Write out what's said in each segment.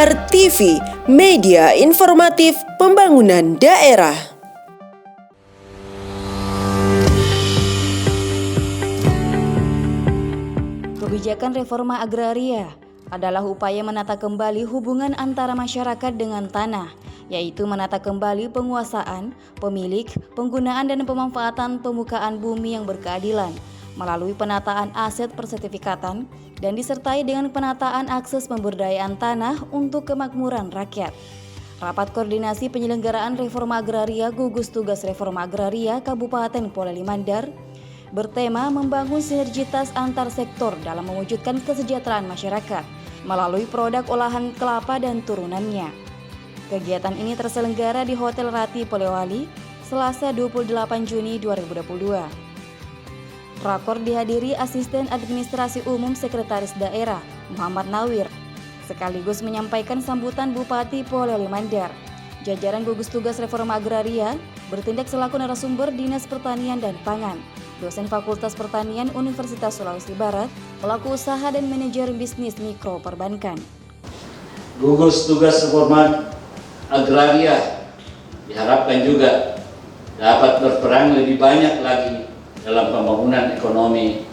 Mandar TV, media informatif pembangunan daerah. Kebijakan reforma agraria adalah upaya menata kembali hubungan antara masyarakat dengan tanah, yaitu menata kembali penguasaan, pemilik, penggunaan dan pemanfaatan permukaan bumi yang berkeadilan melalui penataan aset persertifikatan dan disertai dengan penataan akses pemberdayaan tanah untuk kemakmuran rakyat. Rapat koordinasi penyelenggaraan reforma agraria gugus tugas reforma agraria Kabupaten Polewali Mandar bertema membangun sinergitas antar sektor dalam mewujudkan kesejahteraan masyarakat melalui produk olahan kelapa dan turunannya. Kegiatan ini terselenggara di Hotel Rati Polewali, Selasa 28 Juni 2022. Rakor dihadiri Asisten Administrasi Umum Sekretaris Daerah Muhammad Nawir, sekaligus menyampaikan sambutan Bupati Polewali Mandar. Jajaran gugus tugas reforma agraria bertindak selaku narasumber Dinas Pertanian dan Pangan, dosen Fakultas Pertanian Universitas Sulawesi Barat, pelaku usaha dan manajer bisnis mikro perbankan. Gugus tugas reforma agraria diharapkan juga dapat berperan lebih banyak lagi dalam pembangunan ekonomi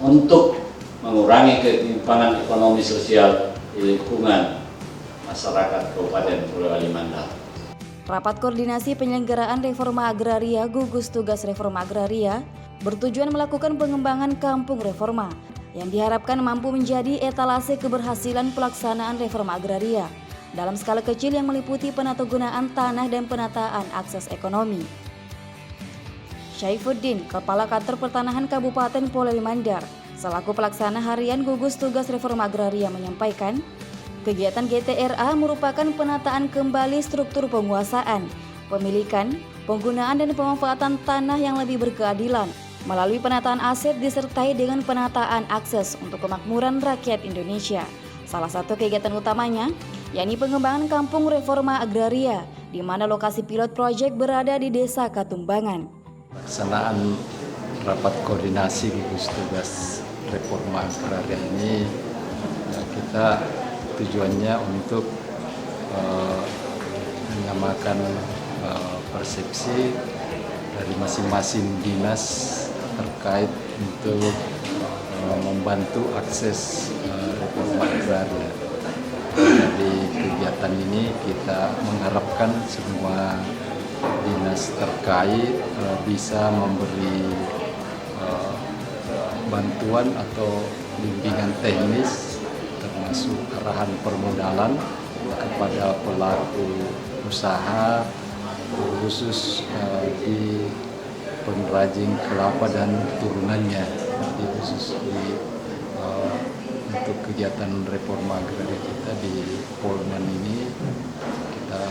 untuk mengurangi ketimpangan ekonomi sosial di lingkungan masyarakat Kabupaten Polewali Mandar. Rapat koordinasi penyelenggaraan reforma agraria gugus tugas reforma agraria bertujuan melakukan pengembangan kampung reforma yang diharapkan mampu menjadi etalase keberhasilan pelaksanaan reforma agraria dalam skala kecil yang meliputi penatagunaan tanah dan penataan akses ekonomi. Syaifuddin, Kepala Kantor Pertanahan Kabupaten Polewali Mandar, selaku pelaksana harian gugus tugas reforma agraria menyampaikan, kegiatan GTRA merupakan penataan kembali struktur penguasaan, pemilikan, penggunaan dan pemanfaatan tanah yang lebih berkeadilan melalui penataan aset disertai dengan penataan akses untuk kemakmuran rakyat Indonesia. Salah satu kegiatan utamanya yakni pengembangan kampung reforma agraria di mana lokasi pilot proyek berada di Desa Katumbangan. Pelaksanaan rapat koordinasi gugus tugas reforma agraria ini kita tujuannya untuk menyamakan persepsi dari masing-masing dinas terkait untuk membantu akses reforma agraria. Dari kegiatan ini kita mengharapkan semua dinas terkait bisa memberi bantuan atau bimbingan teknis termasuk arahan permodalan kepada pelaku usaha khusus di pengrajin kelapa dan turunannya. Jadi khusus untuk kegiatan reforma agraria kita di Polman ini kita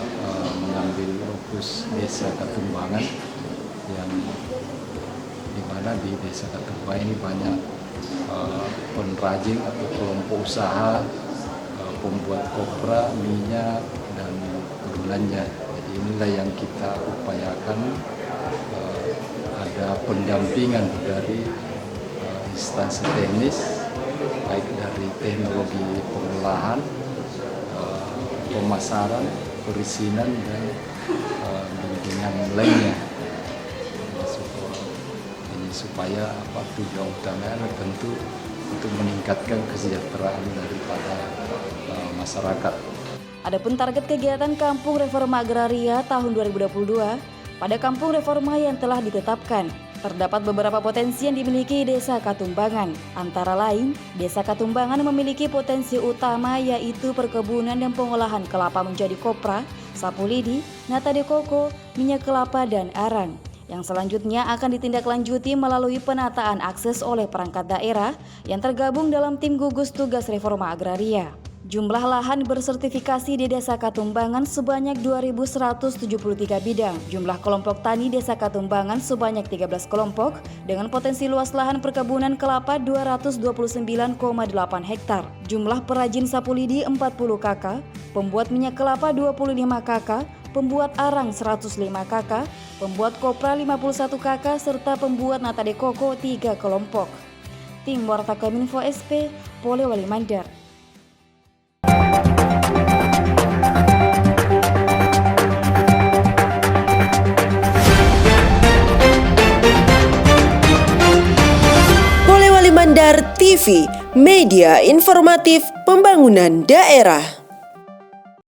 mengambil fokus Desa Katumbangan yang dimana di Desa Katumbangan ini banyak pengrajin atau kelompok usaha pembuat kopra, minyak dan turunannya. Jadi inilah yang kita upayakan ada pendampingan dari instansi teknis baik dari teknologi pengolahan, pemasaran, perizinan dan bimbingan lainnya. Ini supaya tujuan utamanya tentu untuk meningkatkan kesejahteraan daripada masyarakat. Adapun target kegiatan Kampung Reforma Agraria tahun 2022 pada Kampung Reforma yang telah ditetapkan, terdapat beberapa potensi yang dimiliki Desa Katumbangan. Antara lain, Desa Katumbangan memiliki potensi utama yaitu perkebunan dan pengolahan kelapa menjadi kopra, sapu lidi, nata de coco, minyak kelapa, dan arang. Yang selanjutnya akan ditindaklanjuti melalui penataan akses oleh perangkat daerah yang tergabung dalam tim gugus tugas reforma agraria. Jumlah lahan bersertifikasi di Desa Katumbangan sebanyak 2.173 bidang. Jumlah kelompok tani Desa Katumbangan sebanyak 13 kelompok dengan potensi luas lahan perkebunan kelapa 229,8 hektar. Jumlah perajin sapu lidi 40 kakak, pembuat minyak kelapa 25 kakak, pembuat arang 105 kakak, pembuat kopra 51 kakak, serta pembuat nata de coco 3 kelompok. Tim Warta Kominfo SP, Polewali Mandar. Mandar TV, media informatif pembangunan daerah.